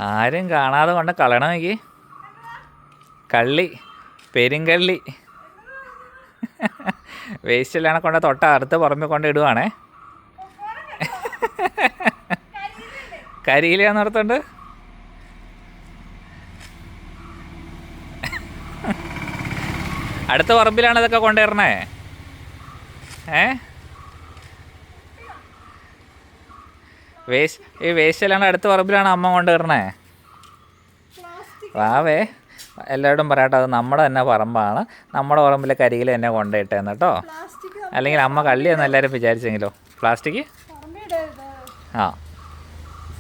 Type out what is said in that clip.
ആരും കാണാതെ കൊണ്ട് കളയണമെങ്കിൽ കള്ളി, പെരുങ്കള്ളി. വേസ്റ്റിലാണ് കൊണ്ട് തൊട്ടടുത്ത് പറമ്പിൽ കൊണ്ട് ഇടുവാണേ. കരിയിലാന്ന് ഓർത്തുണ്ട്. അടുത്ത പറമ്പിലാണ് ഇതൊക്കെ കൊണ്ടുവരണേ. ഈ വേസ്റ്റിലാണ് അടുത്ത പറമ്പിലാണ് അമ്മ കൊണ്ടുവരണേ. വാവേ എല്ലാവരോടും പറയട്ടെ, അത് നമ്മുടെ തന്നെ പറമ്പാണ്, നമ്മുടെ പറമ്പിലെ കരിയിൽ തന്നെ കൊണ്ടുപോയിട്ടേന്ന് കേട്ടോ. അല്ലെങ്കിൽ അമ്മ കള്ളിയെന്ന് എല്ലാവരും വിചാരിച്ചെങ്കിലോ. പ്ലാസ്റ്റിക് ആ